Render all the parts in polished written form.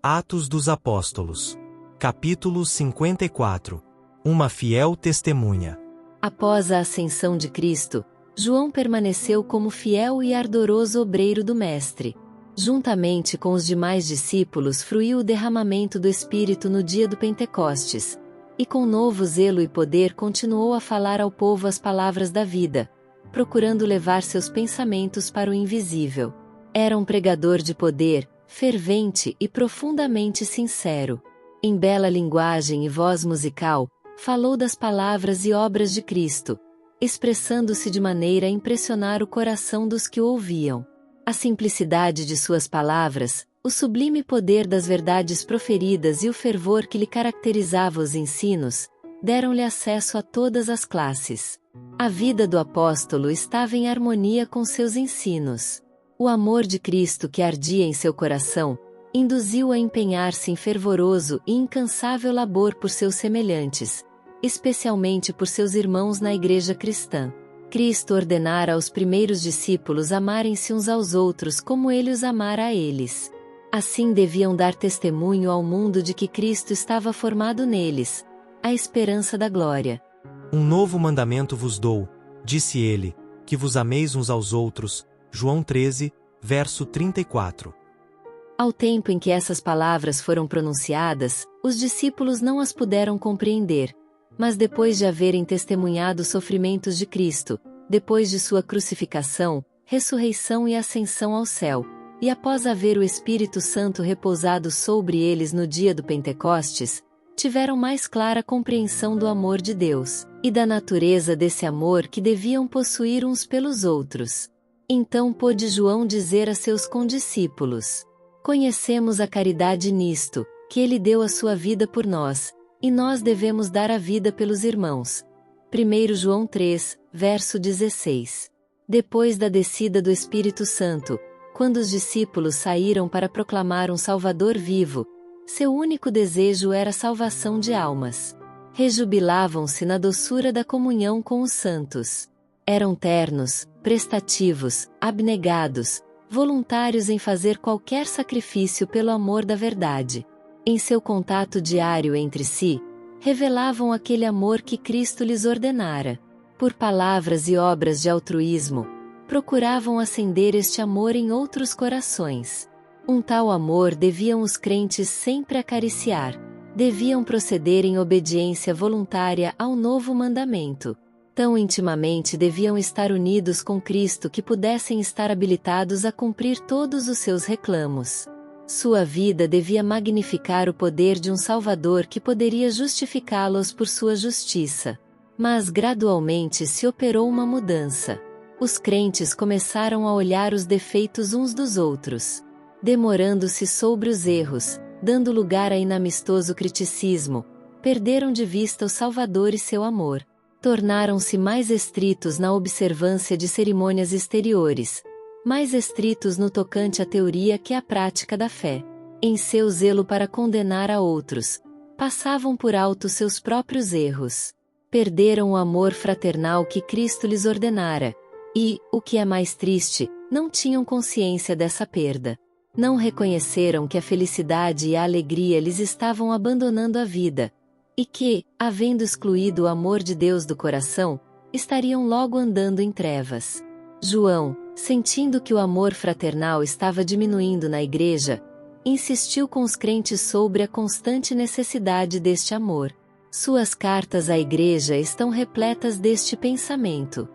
Atos dos Apóstolos. Capítulo 54. Uma fiel testemunha. Após a ascensão de Cristo, João permaneceu como fiel e ardoroso obreiro do Mestre. Juntamente com os demais discípulos fruiu o derramamento do Espírito no dia do Pentecostes, e com novo zelo e poder continuou a falar ao povo as palavras da vida, procurando levar seus pensamentos para o invisível. Era um pregador de poder, fervente e profundamente sincero. Em bela linguagem e voz musical, falou das palavras e obras de Cristo, expressando-se de maneira a impressionar o coração dos que o ouviam. A simplicidade de suas palavras, o sublime poder das verdades proferidas e o fervor que lhe caracterizava os ensinos, deram-lhe acesso a todas as classes. A vida do apóstolo estava em harmonia com seus ensinos. O amor de Cristo que ardia em seu coração, induziu-o a empenhar-se em fervoroso e incansável labor por seus semelhantes, especialmente por seus irmãos na igreja cristã. Cristo ordenara aos primeiros discípulos amarem-se uns aos outros como ele os amara a eles. Assim deviam dar testemunho ao mundo de que Cristo estava formado neles, a esperança da glória. Um novo mandamento vos dou, disse ele, que vos ameis uns aos outros. João 13, verso 34. Ao tempo em que essas palavras foram pronunciadas, os discípulos não as puderam compreender, mas depois de haverem testemunhado os sofrimentos de Cristo, depois de sua crucificação, ressurreição e ascensão ao céu, e após haver o Espírito Santo repousado sobre eles no dia do Pentecostes, tiveram mais clara compreensão do amor de Deus, e da natureza desse amor que deviam possuir uns pelos outros. Então pôde João dizer a seus condiscípulos: conhecemos a caridade nisto, que ele deu a sua vida por nós, e nós devemos dar a vida pelos irmãos. 1 João 3, verso 16. Depois da descida do Espírito Santo, quando os discípulos saíram para proclamar um Salvador vivo, seu único desejo era a salvação de almas. Rejubilavam-se na doçura da comunhão com os santos. Eram ternos, prestativos, abnegados, voluntários em fazer qualquer sacrifício pelo amor da verdade. Em seu contato diário entre si, revelavam aquele amor que Cristo lhes ordenara. Por palavras e obras de altruísmo, procuravam acender este amor em outros corações. Um tal amor deviam os crentes sempre acariciar. Deviam proceder em obediência voluntária ao novo mandamento. Tão intimamente deviam estar unidos com Cristo que pudessem estar habilitados a cumprir todos os seus reclamos. Sua vida devia magnificar o poder de um Salvador que poderia justificá-los por sua justiça. Mas gradualmente se operou uma mudança. Os crentes começaram a olhar os defeitos uns dos outros, demorando-se sobre os erros, dando lugar a inamistoso criticismo, perderam de vista o Salvador e seu amor. Tornaram-se mais estritos na observância de cerimônias exteriores, mais estritos no tocante à teoria que à prática da fé. Em seu zelo para condenar a outros, passavam por alto seus próprios erros. Perderam o amor fraternal que Cristo lhes ordenara, e, o que é mais triste, não tinham consciência dessa perda. Não reconheceram que a felicidade e a alegria lhes estavam abandonando a vida, e que, havendo excluído o amor de Deus do coração, estariam logo andando em trevas. João, sentindo que o amor fraternal estava diminuindo na igreja, insistiu com os crentes sobre a constante necessidade deste amor. Suas cartas à igreja estão repletas deste pensamento.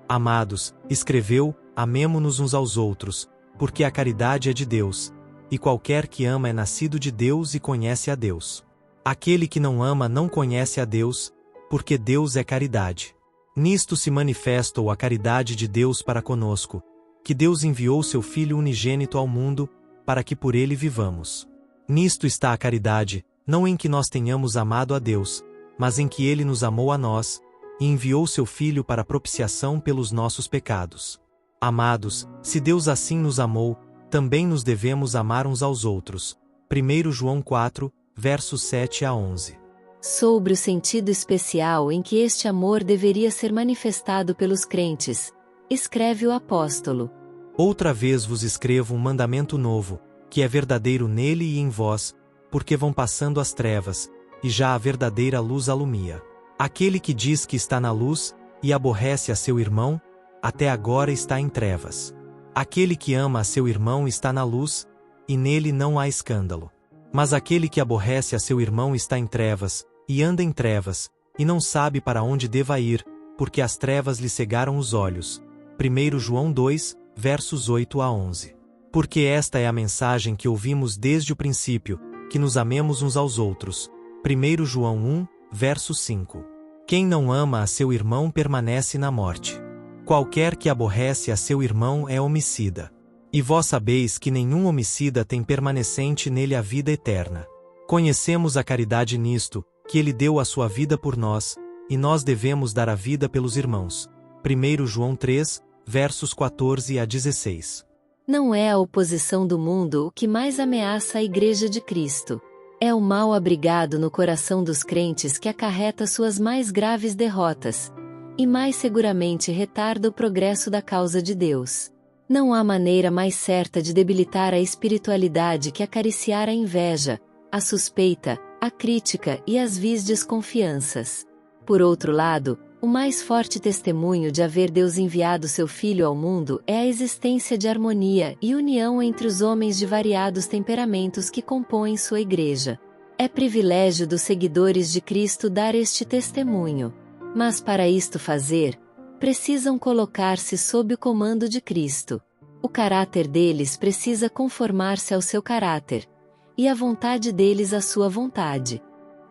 Amados, escreveu, amemo-nos uns aos outros, porque a caridade é de Deus, e qualquer que ama é nascido de Deus e conhece a Deus. Aquele que não ama não conhece a Deus, porque Deus é caridade. Nisto se manifestou a caridade de Deus para conosco, que Deus enviou seu Filho unigênito ao mundo, para que por ele vivamos. Nisto está a caridade, não em que nós tenhamos amado a Deus, mas em que ele nos amou a nós, e enviou seu Filho para propiciação pelos nossos pecados. Amados, se Deus assim nos amou, também nos devemos amar uns aos outros. 1 João 4, versos 7 a 11. Sobre o sentido especial em que este amor deveria ser manifestado pelos crentes, escreve o apóstolo: Outra vez vos escrevo um mandamento novo, que é verdadeiro nele e em vós, porque vão passando as trevas, e já a verdadeira luz alumia. Aquele que diz que está na luz, e aborrece a seu irmão, até agora está em trevas. Aquele que ama a seu irmão está na luz, e nele não há escândalo. Mas aquele que aborrece a seu irmão está em trevas, e anda em trevas, e não sabe para onde deva ir, porque as trevas lhe cegaram os olhos. 1 João 2, versos 8 a 11. Porque esta é a mensagem que ouvimos desde o princípio, que nos amemos uns aos outros. 1 João 1, verso 5. Quem não ama a seu irmão permanece na morte. Qualquer que aborrece a seu irmão é homicida. E vós sabeis que nenhum homicida tem permanecente nele a vida eterna. Conhecemos a caridade nisto, que ele deu a sua vida por nós, e nós devemos dar a vida pelos irmãos. 1 João 3, versos 14 a 16. Não é a oposição do mundo o que mais ameaça a Igreja de Cristo. É o mal abrigado no coração dos crentes que acarreta suas mais graves derrotas, e mais seguramente retarda o progresso da causa de Deus. Não há maneira mais certa de debilitar a espiritualidade que acariciar a inveja, a suspeita, a crítica e as vis desconfianças. Por outro lado, o mais forte testemunho de haver Deus enviado seu Filho ao mundo é a existência de harmonia e união entre os homens de variados temperamentos que compõem sua Igreja. É privilégio dos seguidores de Cristo dar este testemunho. Mas para isto fazer, precisam colocar-se sob o comando de Cristo. O caráter deles precisa conformar-se ao seu caráter, e a vontade deles à sua vontade.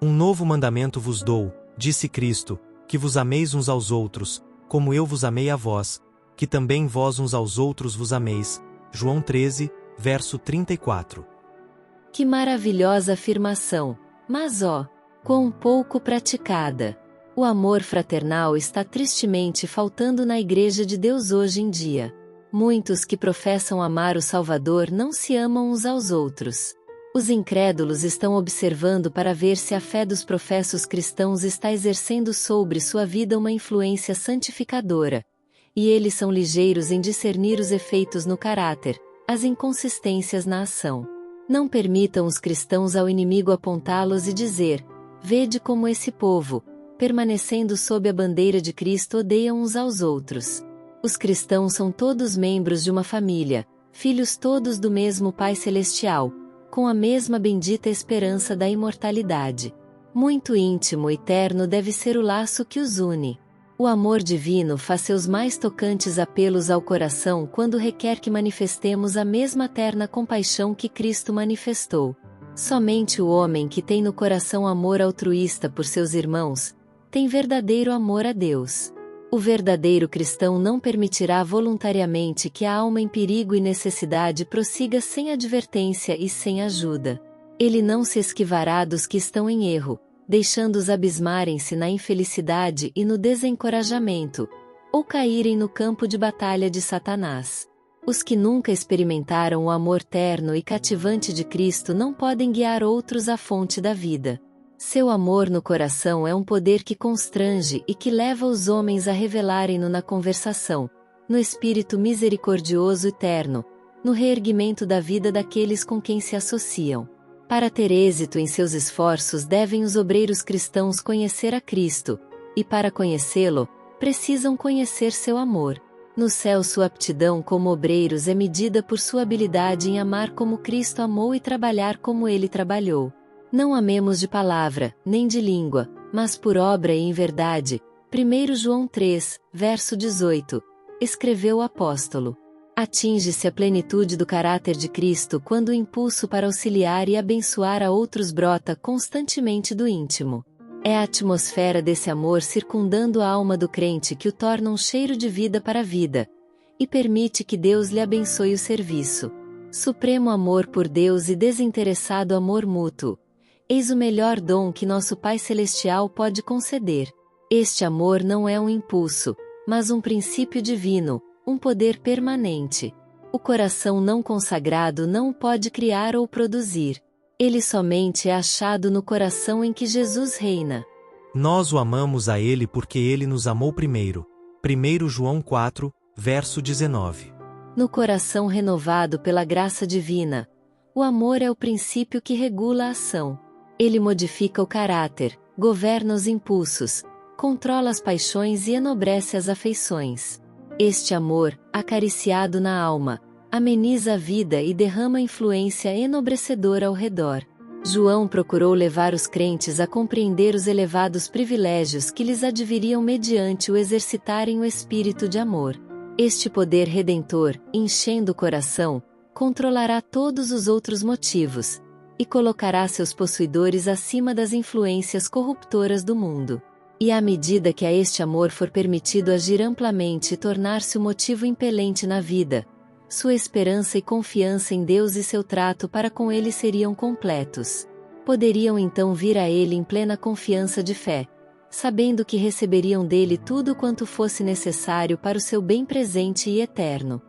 Um novo mandamento vos dou, disse Cristo, que vos ameis uns aos outros, como eu vos amei a vós, que também vós uns aos outros vos ameis. João 13, verso 34. Que maravilhosa afirmação, mas quão pouco praticada. O amor fraternal está tristemente faltando na Igreja de Deus hoje em dia. Muitos que professam amar o Salvador não se amam uns aos outros. Os incrédulos estão observando para ver se a fé dos professos cristãos está exercendo sobre sua vida uma influência santificadora, e eles são ligeiros em discernir os efeitos no caráter, as inconsistências na ação. Não permitam os cristãos ao inimigo apontá-los e dizer: vede como esse povo, permanecendo sob a bandeira de Cristo, odeiam uns aos outros. Os cristãos são todos membros de uma família, filhos todos do mesmo Pai Celestial, com a mesma bendita esperança da imortalidade. Muito íntimo e terno deve ser o laço que os une. O amor divino faz seus mais tocantes apelos ao coração quando requer que manifestemos a mesma terna compaixão que Cristo manifestou. Somente o homem que tem no coração amor altruísta por seus irmãos, tem verdadeiro amor a Deus. O verdadeiro cristão não permitirá voluntariamente que a alma em perigo e necessidade prossiga sem advertência e sem ajuda. Ele não se esquivará dos que estão em erro, deixando-os abismarem-se na infelicidade e no desencorajamento, ou caírem no campo de batalha de Satanás. Os que nunca experimentaram o amor terno e cativante de Cristo não podem guiar outros à fonte da vida. Seu amor no coração é um poder que constrange e que leva os homens a revelarem-no na conversação, no espírito misericordioso e terno, no reerguimento da vida daqueles com quem se associam. Para ter êxito em seus esforços devem os obreiros cristãos conhecer a Cristo, e para conhecê-lo, precisam conhecer seu amor. No céu sua aptidão como obreiros é medida por sua habilidade em amar como Cristo amou e trabalhar como ele trabalhou. Não amemos de palavra, nem de língua, mas por obra e em verdade. 1 João 3, verso 18. Escreveu o apóstolo. Atinge-se a plenitude do caráter de Cristo quando o impulso para auxiliar e abençoar a outros brota constantemente do íntimo. É a atmosfera desse amor circundando a alma do crente que o torna um cheiro de vida para a vida, e permite que Deus lhe abençoe o serviço. Supremo amor por Deus e desinteressado amor mútuo. Eis o melhor dom que nosso Pai Celestial pode conceder. Este amor não é um impulso, mas um princípio divino, um poder permanente. O coração não consagrado não o pode criar ou produzir. Ele somente é achado no coração em que Jesus reina. Nós o amamos a Ele porque Ele nos amou primeiro. 1 João 4, verso 19. No coração renovado pela graça divina, O amor é o princípio que regula a ação. Ele modifica o caráter, governa os impulsos, controla as paixões e enobrece as afeições. Este amor, acariciado na alma, ameniza a vida e derrama influência enobrecedora ao redor. João procurou levar os crentes a compreender os elevados privilégios que lhes adviriam mediante o exercitarem o espírito de amor. Este poder redentor, enchendo o coração, controlará todos os outros motivos, e colocará seus possuidores acima das influências corruptoras do mundo. E à medida que a este amor for permitido agir amplamente e tornar-se o motivo impelente na vida, sua esperança e confiança em Deus e seu trato para com ele seriam completos. Poderiam então vir a ele em plena confiança de fé, sabendo que receberiam dele tudo quanto fosse necessário para o seu bem presente e eterno.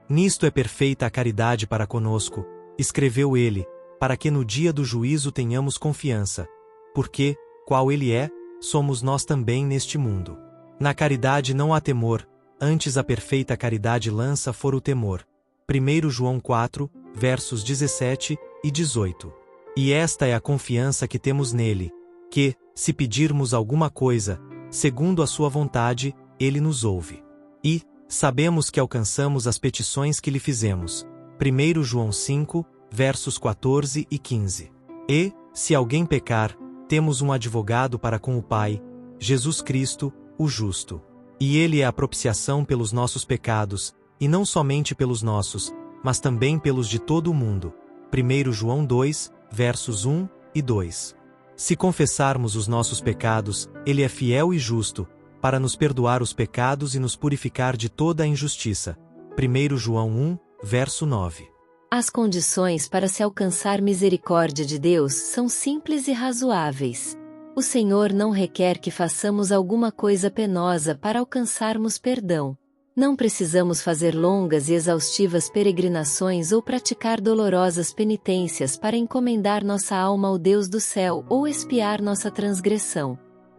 Nisto é perfeita a caridade para conosco, escreveu ele, para que no dia do juízo tenhamos confiança. Porque, qual ele é, somos nós também neste mundo. Na caridade não há temor, antes a perfeita caridade lança fora o temor. 1 João 4, versos 17 e 18. E esta é a confiança que temos nele, que, se pedirmos alguma coisa, segundo a sua vontade, ele nos ouve. E sabemos que alcançamos as petições que lhe fizemos. 1 João 5, versos 14 e 15. E, se alguém pecar, temos um advogado para com o Pai, Jesus Cristo, o justo. E ele é a propiciação pelos nossos pecados, e não somente pelos nossos, mas também pelos de todo o mundo. 1 João 2, versos 1 e 2. Se confessarmos os nossos pecados, ele é fiel e justo, para nos perdoar os pecados e nos purificar de toda a injustiça. 1 João 1, verso 9. As condições para se alcançar misericórdia de Deus são simples e razoáveis. O Senhor não requer que façamos alguma coisa penosa para alcançarmos perdão. Não precisamos fazer longas e exaustivas peregrinações ou praticar dolorosas penitências para encomendar nossa alma ao Deus do céu ou expiar nossa transgressão.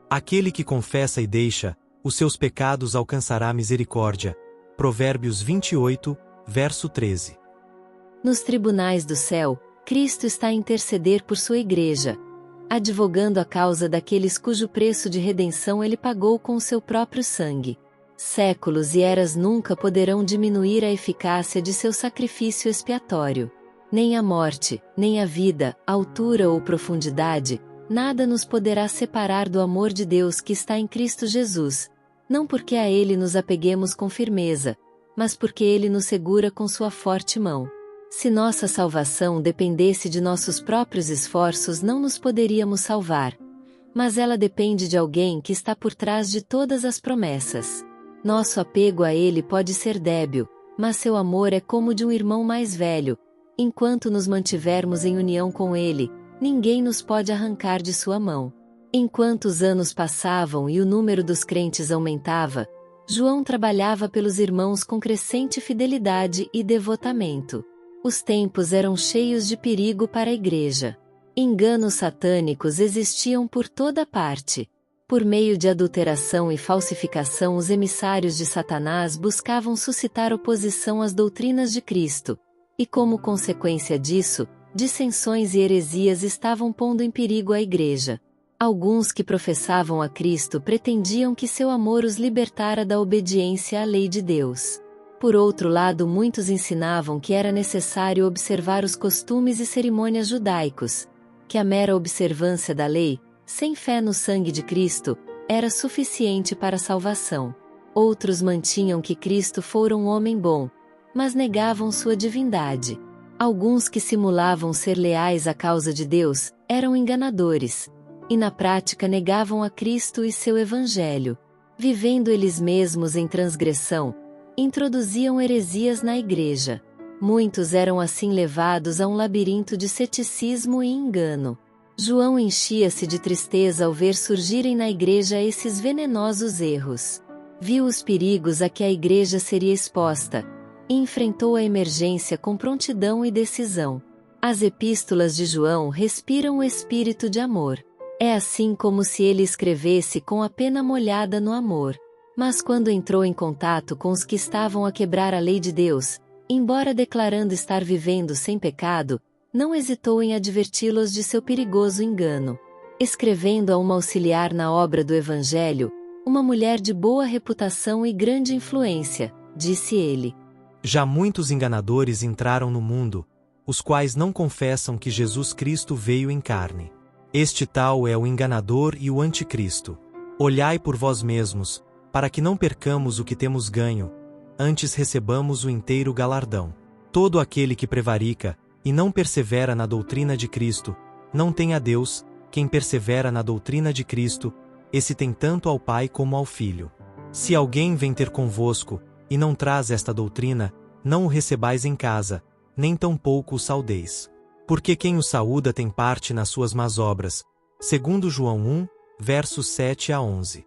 Aquele que confessa e deixa, os seus pecados alcançará misericórdia. Provérbios 28, verso 13. Nos tribunais do céu, Cristo está a interceder por sua igreja, advogando a causa daqueles cujo preço de redenção ele pagou com o seu próprio sangue. Séculos e eras nunca poderão diminuir a eficácia de seu sacrifício expiatório. Nem a morte, nem a vida, altura ou profundidade, nada nos poderá separar do amor de Deus que está em Cristo Jesus, não porque a ele nos apeguemos com firmeza, mas porque ele nos segura com sua forte mão. Se nossa salvação dependesse de nossos próprios esforços, não nos poderíamos salvar. Mas ela depende de alguém que está por trás de todas as promessas. Nosso apego a ele pode ser débil, mas seu amor é como de um irmão mais velho. Enquanto nos mantivermos em união com ele, ninguém nos pode arrancar de sua mão. Enquanto os anos passavam e o número dos crentes aumentava, João trabalhava pelos irmãos com crescente fidelidade e devotamento. Os tempos eram cheios de perigo para a igreja. Enganos satânicos existiam por toda parte. Por meio de adulteração e falsificação, os emissários de Satanás buscavam suscitar oposição às doutrinas de Cristo. E como consequência disso, dissensões e heresias estavam pondo em perigo a igreja. Alguns que professavam a Cristo pretendiam que seu amor os libertara da obediência à lei de Deus. Por outro lado, muitos ensinavam que era necessário observar os costumes e cerimônias judaicos, que a mera observância da lei, sem fé no sangue de Cristo, era suficiente para a salvação. Outros mantinham que Cristo fora um homem bom, mas negavam sua divindade. Alguns que simulavam ser leais à causa de Deus, eram enganadores, e na prática negavam a Cristo e seu Evangelho. Vivendo eles mesmos em transgressão, introduziam heresias na igreja. Muitos eram assim levados a um labirinto de ceticismo e engano. João enchia-se de tristeza ao ver surgirem na igreja esses venenosos erros. Viu os perigos a que a igreja seria exposta, e enfrentou a emergência com prontidão e decisão. As epístolas de João respiram o espírito de amor. É assim como se ele escrevesse com a pena molhada no amor. Mas quando entrou em contato com os que estavam a quebrar a lei de Deus, embora declarando estar vivendo sem pecado, não hesitou em adverti-los de seu perigoso engano. Escrevendo a uma auxiliar na obra do Evangelho, uma mulher de boa reputação e grande influência, disse ele: Já muitos enganadores entraram no mundo, os quais não confessam que Jesus Cristo veio em carne. Este tal é o enganador e o anticristo. Olhai por vós mesmos, para que não percamos o que temos ganho, antes recebamos o inteiro galardão. Todo aquele que prevarica, e não persevera na doutrina de Cristo, não tem a Deus. Quem persevera na doutrina de Cristo, esse tem tanto ao Pai como ao Filho. Se alguém vem ter convosco, e não traz esta doutrina, não o recebais em casa, nem tampouco o saudeis. Porque quem o saúda tem parte nas suas más obras. Segundo João 1, versos 7 a 11.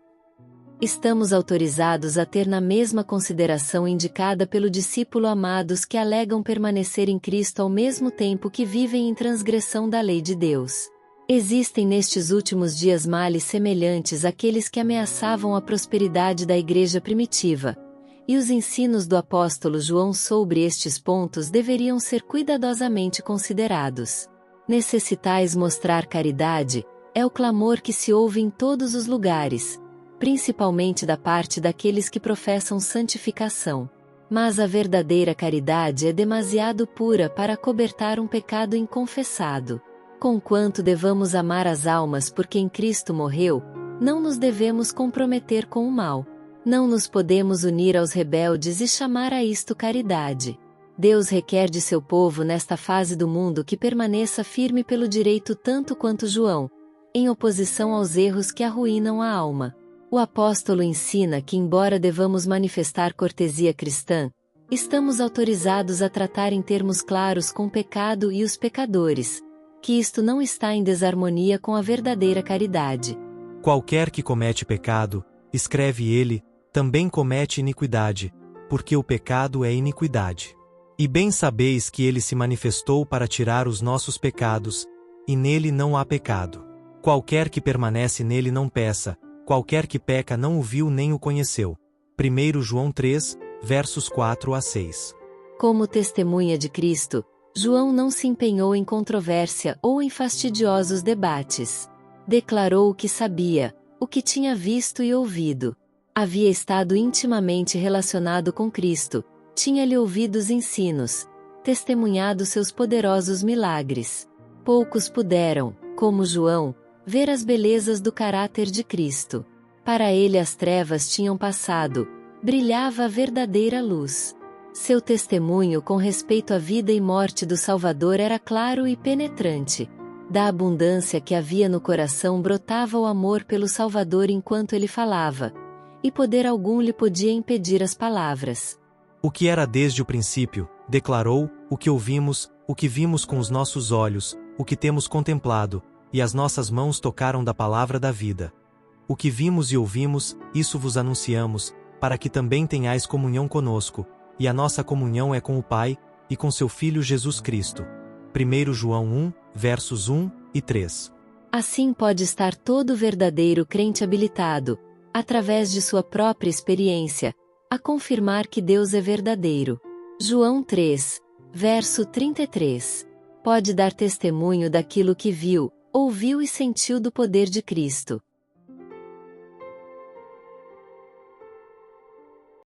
Estamos autorizados a ter na mesma consideração indicada pelo discípulo amados que alegam permanecer em Cristo ao mesmo tempo que vivem em transgressão da lei de Deus. Existem nestes últimos dias males semelhantes àqueles que ameaçavam a prosperidade da igreja primitiva, e os ensinos do apóstolo João sobre estes pontos deveriam ser cuidadosamente considerados. Necessitais mostrar caridade, é o clamor que se ouve em todos os lugares, principalmente da parte daqueles que professam santificação. Mas a verdadeira caridade é demasiado pura para acobertar um pecado inconfessado. Conquanto devamos amar as almas por quem Cristo morreu, não nos devemos comprometer com o mal. Não nos podemos unir aos rebeldes e chamar a isto caridade. Deus requer de seu povo nesta fase do mundo que permaneça firme pelo direito tanto quanto João, em oposição aos erros que arruinam a alma. O apóstolo ensina que, embora devamos manifestar cortesia cristã, estamos autorizados a tratar em termos claros com o pecado e os pecadores, que isto não está em desarmonia com a verdadeira caridade. Qualquer que comete pecado, escreve ele, também comete iniquidade, porque o pecado é iniquidade. E bem sabeis que ele se manifestou para tirar os nossos pecados, e nele não há pecado. Qualquer que permanece nele não peça, qualquer que peca não o viu nem o conheceu. 1 João 3, versos 4 a 6. Como testemunha de Cristo, João não se empenhou em controvérsia ou em fastidiosos debates. Declarou o que sabia, o que tinha visto e ouvido. Havia estado intimamente relacionado com Cristo, tinha-lhe ouvido os ensinos, testemunhado seus poderosos milagres. Poucos puderam, como João, ver as belezas do caráter de Cristo. Para ele as trevas tinham passado, brilhava a verdadeira luz. Seu testemunho com respeito à vida e morte do Salvador era claro e penetrante. Da abundância que havia no coração brotava o amor pelo Salvador enquanto ele falava, e poder algum lhe podia impedir as palavras. O que era desde o princípio, declarou, o que ouvimos, o que vimos com os nossos olhos, o que temos contemplado, e as nossas mãos tocaram da palavra da vida. O que vimos e ouvimos, isso vos anunciamos, para que também tenhais comunhão conosco, e a nossa comunhão é com o Pai, e com seu Filho Jesus Cristo. 1 João 1, versos 1 e 3. Assim pode estar todo verdadeiro crente habilitado, através de sua própria experiência, a confirmar que Deus é verdadeiro. João 3, verso 33. Pode dar testemunho daquilo que viu, ouviu e sentiu do poder de Cristo.